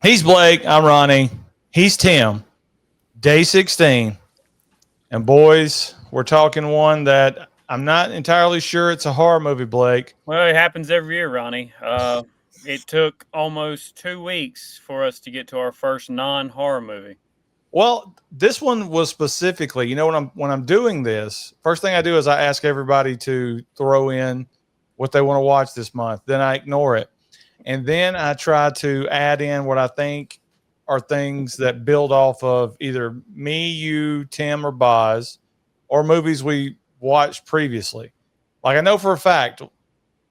He's Blake. I'm Ronnie. He's Tim. Day 16. And boys, we're talking one that I'm not entirely sure it's a horror movie, Blake. Well, it happens every year, Ronnie. It took almost 2 weeks for us to get to our first non-horror movie. Well, this one was specifically, when I'm doing this, first thing I do is I ask everybody to throw in what they want to watch this month. Then I ignore it. And then I try to add in what I think are things that build off of either me, you, Tim, or Boz, or movies we watched previously. Like I know for a fact,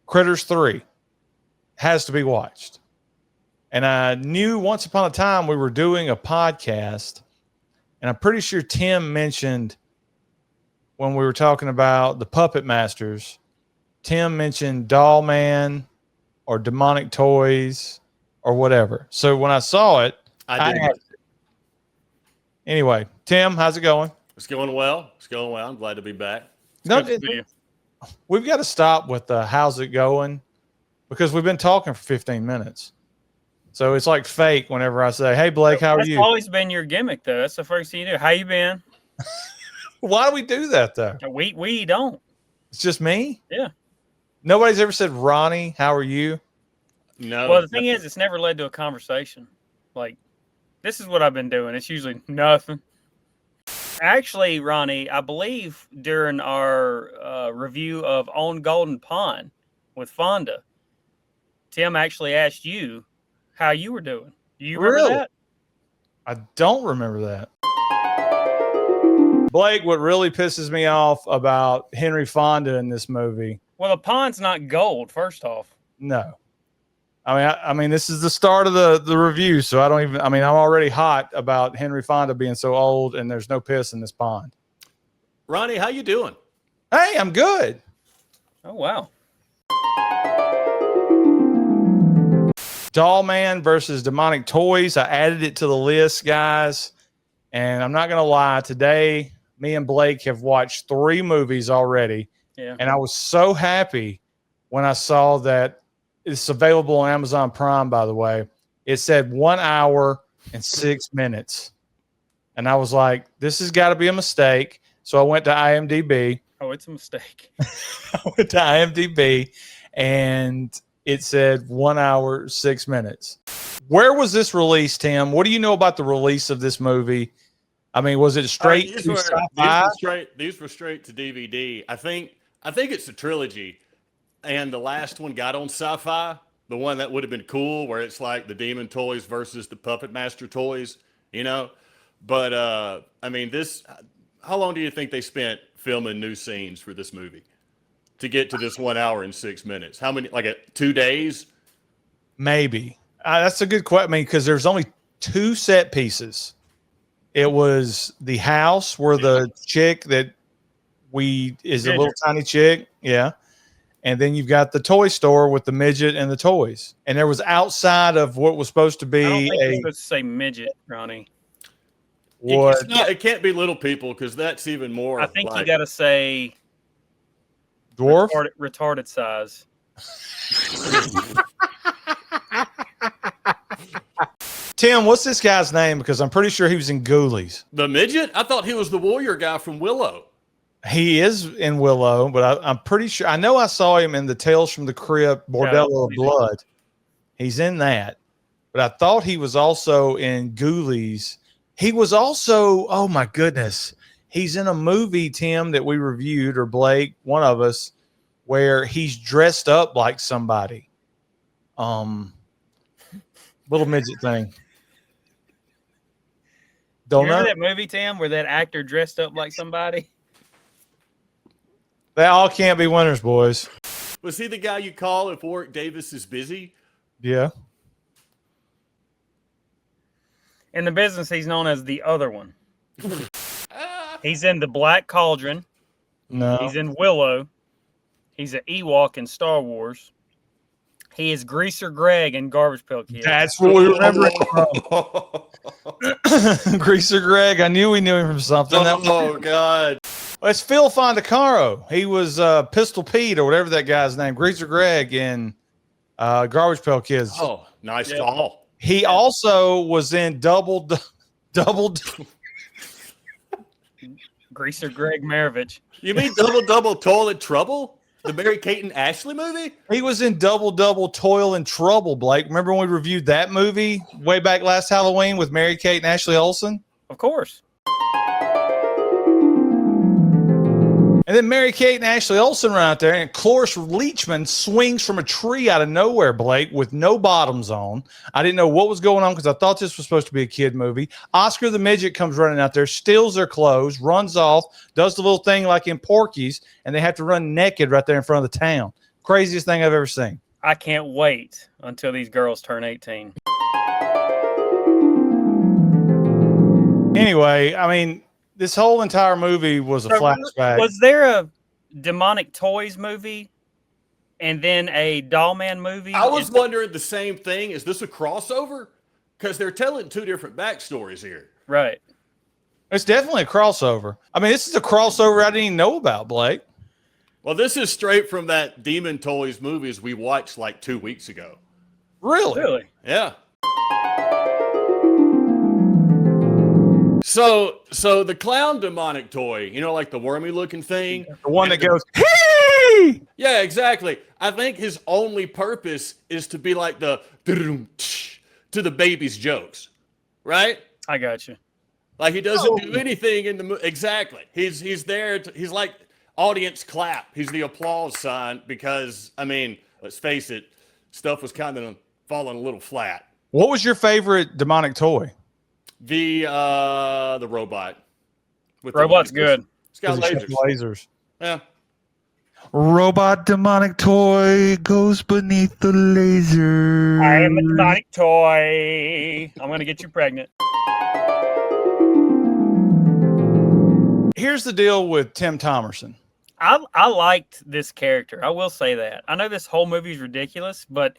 Critters 3 has to be watched. And I knew once upon a time we were doing a podcast, and I'm pretty sure Tim mentioned when we were talking about the Puppet Masters, Tim mentioned Dollman or Demonic Toys or whatever. So when I saw it, I did. Anyway, Tim, how's it going? It's going well. It's going well. I'm glad to be back. We've got to stop with the how's it going because we've been talking for 15 minutes. So it's like fake whenever I say, hey, Blake, how are you? That's always been your gimmick, though. That's the first thing you do. How you been? Why do we do that, though? We don't. It's just me? Yeah. Nobody's ever said, Ronnie, how are you? No. Well, the thing is, it's never led to a conversation. Like, this is what I've been doing. It's usually nothing. Actually, Ronnie, I believe during our review of On Golden Pond with Fonda, Tim actually asked you how you were doing. Do you remember that? I don't remember that. Blake, what really pisses me off about Henry Fonda in this movie. Well, the pond's not gold, first off. No. I mean, this is the start of the review, so I'm already hot about Henry Fonda being so old and there's no piss in this pond. Ronnie, how you doing? Hey, I'm good. Oh, wow. Dollman versus Demonic Toys. I added it to the list, guys. And I'm not going to lie. Today, me and Blake have watched 3 movies already. Yeah. And I was so happy when I saw that it's available on Amazon Prime, by the way. It said 1 hour and 6 minutes. And I was like, this has got to be a mistake. So I went to IMDb. Oh, it's a mistake. I went to IMDb and it said 1 hour, 6 minutes. Where was this released, Tim? What do you know about the release of this movie? I mean, was it straight to sci-fi? These were straight to DVD. I think it's a trilogy. And the last one got on Sci-Fi, the one that would have been cool, where it's like the Demon Toys versus the Puppet Master Toys, But, I mean, how long do you think they spent filming new scenes for this movie to get to this 1 hour and 6 minutes? How many, 2 days? Maybe. That's a good question. I mean, because there's only 2 set pieces. It was the house where the chick that is a little tiny chick. Yeah. And then you've got the toy store with the midget and the toys. And there was outside of what was supposed to be I don't think you're supposed to say midget, Ronnie. What? It can't be little people because that's even more. I think you got to say dwarf? Retarded size. Tim, what's this guy's name? Because I'm pretty sure he was in Ghoulies. The midget? I thought he was the warrior guy from Willow. He is in Willow, but I'm pretty sure. I know I saw him in the Tales from the Crypt, Bordello of Blood. He's in that. But I thought he was also in Ghoulies. He was also, oh my goodness, he's in a movie, Tim, that we reviewed, or Blake, one of us, where he's dressed up like somebody. Little midget thing. Don't know that movie, Tim, where that actor dressed up like somebody? They all can't be winners, boys. Was he the guy you call if Warwick Davis is busy? Yeah. In the business, he's known as the other one. He's in The Black Cauldron. No. He's in Willow. He's an Ewok in Star Wars. He is Greaser Greg in Garbage Pail Kids. That's what we remember him from. Greaser Greg. I knew we knew him from something. Oh, God. It's Phil Fondacaro. He was Pistol Pete or whatever that guy's name. Greaser Greg in Garbage Pail Kids. Oh, nice call. He also was in Double. Greaser Greg Maravich. You mean Double Toilet Trouble? The Mary-Kate and Ashley movie? He was in Double Toil and Trouble, Blake. Remember when we reviewed that movie way back last Halloween with Mary-Kate and Ashley Olsen? Of course. And then Mary-Kate and Ashley Olsen run out there, and Cloris Leachman swings from a tree out of nowhere, Blake, with no bottoms on. I didn't know what was going on because I thought this was supposed to be a kid movie. Oscar the Midget comes running out there, steals their clothes, runs off, does the little thing like in Porky's, and they have to run naked right there in front of the town. Craziest thing I've ever seen. I can't wait until these girls turn 18. Anyway, I mean, this whole entire movie was a flashback. Was there a Demonic Toys movie and then a Dollman movie? I was wondering the same thing. Is this a crossover? Because they're telling two different backstories here. Right. It's definitely a crossover. I mean, this is a crossover I didn't even know about, Blake. Well, this is straight from that Demon Toys movies we watched like 2 weeks ago. Really? Yeah. So the clown demonic toy, you know, like the wormy looking thing. The one that goes, hey! Yeah, exactly. I think his only purpose is to be like the to the baby's jokes, right? I got you. Like he doesn't do anything in the movie. Exactly. He's there. He's like audience clap. He's the applause sign because, I mean, let's face it, stuff was kind of falling a little flat. What was your favorite demonic toy? The robot. With Robot's good. It's got Lasers. Yeah. Robot demonic toy goes beneath the laser. I am a demonic toy. I'm going to get you pregnant. Here's the deal with Tim Thomerson. I liked this character. I will say that. I know this whole movie is ridiculous, but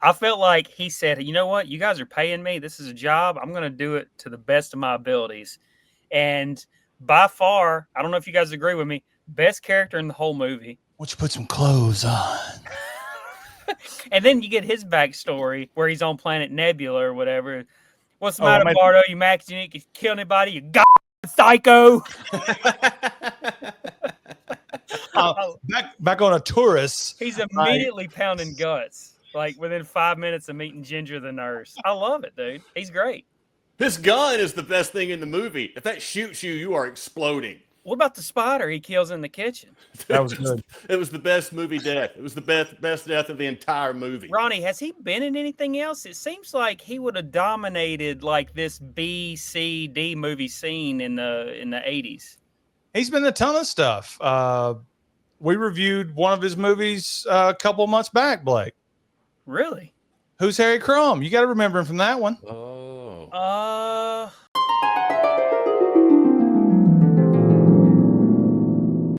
I felt like he said, you know what? You guys are paying me. This is a job. I'm going to do it to the best of my abilities. And by far, I don't know if you guys agree with me, best character in the whole movie. Why don't you put some clothes on? And then you get his backstory where he's on planet Nebula or whatever. What's the matter, Bardo? You max unique? You kill anybody? You got psycho. Back on a tourist. He's immediately pounding guts. Like within 5 minutes of meeting Ginger the nurse. I love it, dude. He's great. His gun is the best thing in the movie. If that shoots you, you are exploding. What about the spider he kills in the kitchen? That was good. It was the best movie death. It was the best death of the entire movie. Ronnie, has he been in anything else? It seems like he would have dominated like this B, C, D movie scene in the 80s. He's been in a ton of stuff. We reviewed one of his movies a couple months back, Blake. Really? Who's Harry Crumb? You got to remember him from that one. Oh.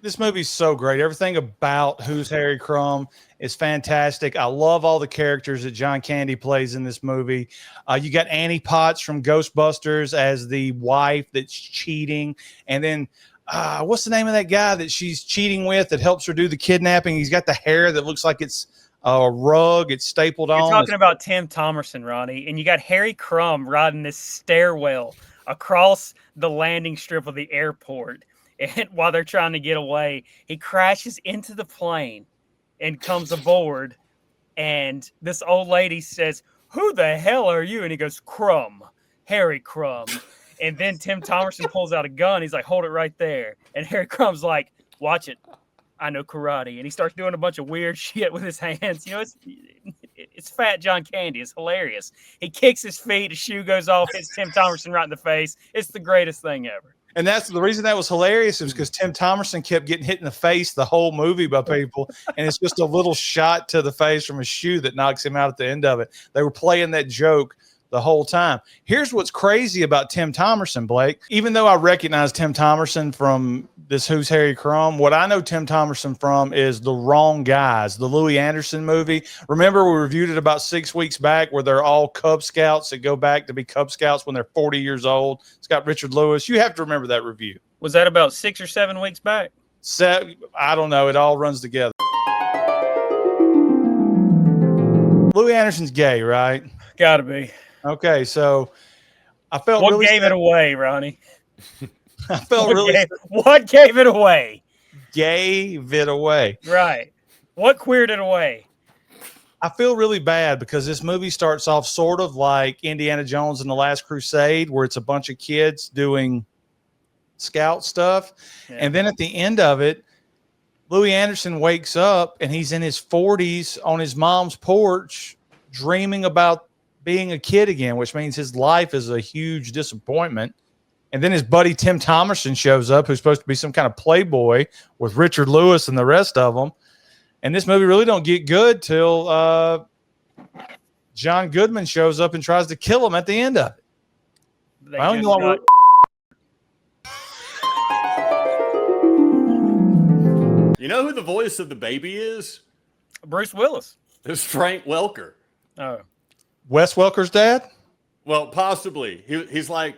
This movie's so great. Everything about Who's Harry Crumb is fantastic. I love all the characters that John Candy plays in this movie. You got Annie Potts from Ghostbusters as the wife that's cheating. And then what's the name of that guy that she's cheating with that helps her do the kidnapping? He's got the hair that looks like it's a rug. It's stapled on. You're talking about Tim Thomerson, Ronnie. And you got Harry Crumb riding this stairwell across the landing strip of the airport. And while they're trying to get away, he crashes into the plane and comes aboard. And this old lady says, "Who the hell are you?" And he goes, "Crumb, Harry Crumb." And then Tim Thomerson pulls out a gun. He's like, "Hold it right there." And Harry Crumb's like, "Watch it. I know karate." And he starts doing a bunch of weird shit with his hands. You know, it's fat John Candy. It's hilarious. He kicks his feet. A shoe goes off. Hits Tim Thomerson right in the face. It's the greatest thing ever. And that's the reason that was hilarious is because Tim Thomerson kept getting hit in the face the whole movie by people. And it's just a little shot to the face from a shoe that knocks him out at the end of it. They were playing that joke the whole time. Here's what's crazy about Tim Thomerson, Blake. Even though I recognize Tim Thomerson from this Who's Harry Crumb, what I know Tim Thomerson from is The Wrong Guys, the Louis Anderson movie. Remember we reviewed it about 6 weeks back where they're all Cub Scouts that go back to be Cub Scouts when they're 40 years old. It's got Richard Lewis. You have to remember that review. Was that about 6 or 7 weeks back? I don't know. It all runs together. Louis Anderson's gay, right? Gotta be. Okay, so I felt What really gave it away, Ronnie? I felt What really what gave it away? gave it away. Right. What queered it away? I feel really bad because this movie starts off sort of like Indiana Jones and the Last Crusade, where it's a bunch of kids doing scout stuff. Yeah. And then at the end of it, Louis Anderson wakes up and he's in his 40s on his mom's porch dreaming about being a kid again, which means his life is a huge disappointment. And then his buddy Tim Thomerson shows up, who's supposed to be some kind of playboy with Richard Lewis and the rest of them. And this movie really don't get good till John Goodman shows up and tries to kill him at the end of it. They I don't just know got- You know who the voice of the baby is? Bruce Willis. It's Frank Welker. Oh. Wes Welker's dad? Well, possibly. He's like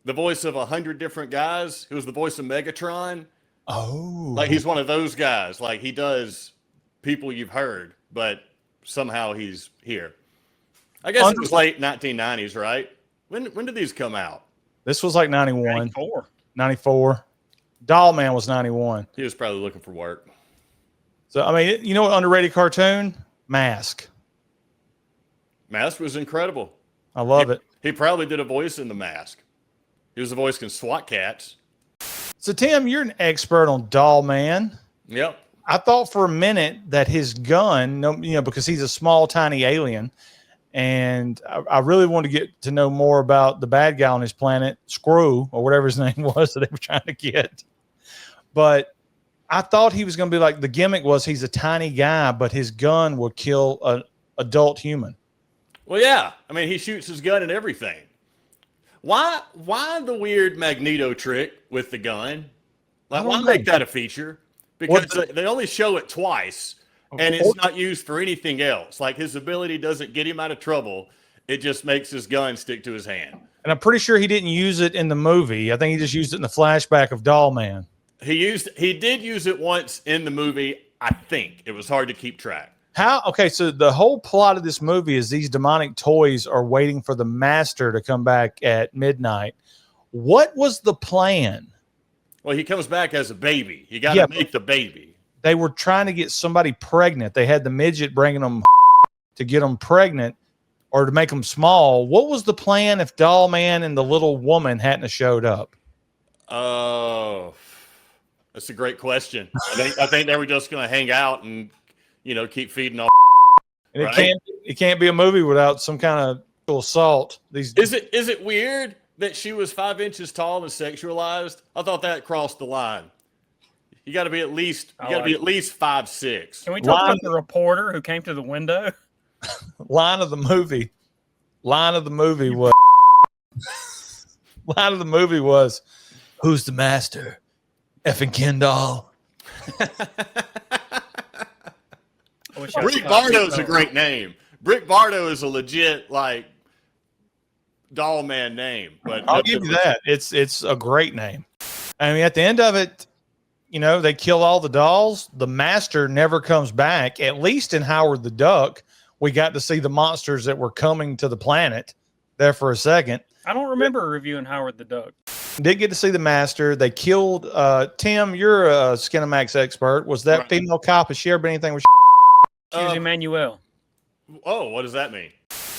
the voice of 100 different guys. He was the voice of Megatron. Oh. Like he's one of those guys. Like he does people you've heard, but somehow he's here. I guess it was late 1990s, right? When did these come out? This was like 91, 94. 94. Dollman was 91. He was probably looking for work. So, I mean, you know what underrated cartoon? Mask. Mask was incredible. I love it. He probably did a voice in The Mask. He was the voice in SWAT Cats. So, Tim, you're an expert on Dollman. Yep. I thought for a minute that his gun, because he's a small, tiny alien, and I really wanted to get to know more about the bad guy on his planet, Screw, or whatever his name was that they were trying to get. But I thought he was going to be like, the gimmick was he's a tiny guy, but his gun will kill an adult human. Well, yeah. I mean, he shoots his gun and everything. Why the weird Magneto trick with the gun? Like, why make that a feature? Because they only show it twice, and it's not used for anything else. Like, his ability doesn't get him out of trouble. It just makes his gun stick to his hand. And I'm pretty sure he didn't use it in the movie. I think he just used it in the flashback of Dollman. He did use it once in the movie, I think. It was hard to keep track. Okay, so the whole plot of this movie is these demonic toys are waiting for the master to come back at midnight. What was the plan? Well, he comes back as a baby. You got to make the baby. They were trying to get somebody pregnant. They had the midget bringing them to get them pregnant or to make them small. What was the plan if Dollman and the little woman hadn't have showed up? Oh, that's a great question. I think they were just going to hang out and, keep feeding on. And it can't be a movie without some kind of assault. Is it weird that she was 5 inches tall and sexualized? I thought that crossed the line. You got to be at least 5'6". Can we talk about the reporter who came to the window? Line of the movie was, who's the master? Effing Ken Doll. Brick Bardo's a great name. Brick Bardo is a legit Dollman name. But I'll give you that. It's a great name. I mean, at the end of it, they kill all the dolls. The master never comes back. At least in Howard the Duck, we got to see the monsters that were coming to the planet there for a second. I don't remember reviewing Howard the Duck. Did get to see the master. They killed Tim. You're a Skinamax expert. Was that female cop? Has she ever been anything with? She was Emmanuel. Oh, what does that mean?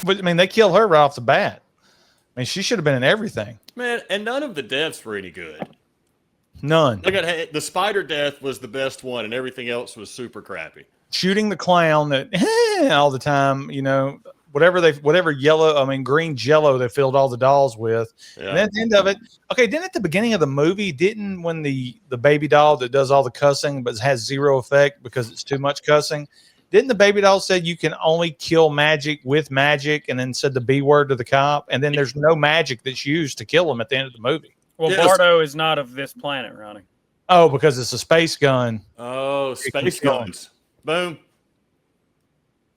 But I mean, they killed her right off the bat. I mean, she should have been in everything. Man, and none of the deaths were any good. None. Look at the spider death was the best one, and everything else was super crappy. Shooting the clown that all the time, whatever green jello they filled all the dolls with. Yeah. And at the end of it, then at the beginning of the movie, when the baby doll that does all the cussing but has zero effect because it's too much cussing, didn't the baby doll said you can only kill magic with magic, and then said the B word to the cop, and then there's no magic that's used to kill him at the end of the movie? Well, yes. Bardo is not of this planet, Ronnie. Oh, because it's a space gun. Oh, space guns. Boom.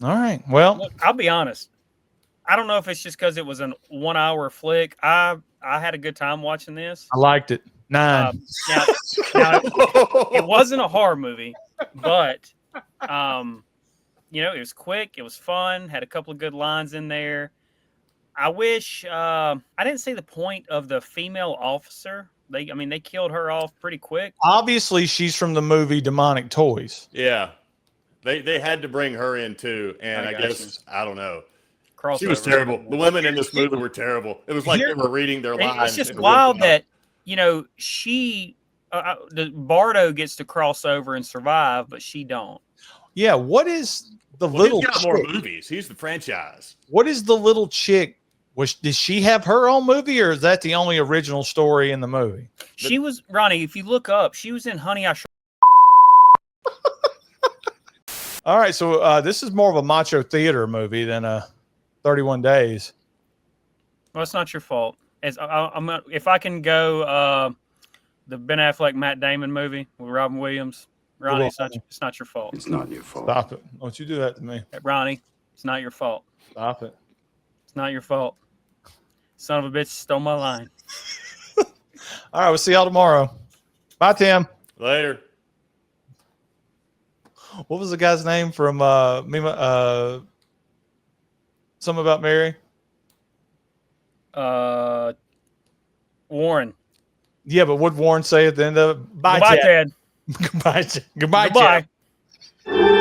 All right. Well, look, I'll be honest. I don't know if it's just because it was a 1 hour flick. I had a good time watching this. I liked it. 9. Now, it wasn't a horror movie, but it was quick. It was fun. Had a couple of good lines in there. I wish I didn't see the point of the female officer. They killed her off pretty quick. Obviously, she's from the movie Demonic Toys. Yeah, they had to bring her in too, and I guess you. I don't know. Crossover. She was terrible. The women in this movie were terrible. It was like they were reading their lines. It's just wild that she, the Bardo gets to cross over and survive, but she don't. Yeah, what is the little? He's got more movies. He's the franchise. What is the little chick? Did she have her own movie, or is that the only original story in the movie? She was Ronnie. If you look up, she was in Honey I Shrunk. All right, so this is more of a macho theater movie than a 31 Days. Well, it's not your fault. If I can go, the Ben Affleck Matt Damon movie with Robin Williams. Ronnie, it's not your fault. It's not your fault. Stop it! Don't you do that to me, Ronnie. It's not your fault. Stop it! It's not your fault. Son of a bitch stole my line. All right, we'll see y'all tomorrow. Bye, Tim. Later. What was the guy's name from Something About Mary? Warren. Yeah, but what Warren say at the end of it? Goodbye, Ted. Goodbye. Goodbye. Goodbye. Ted.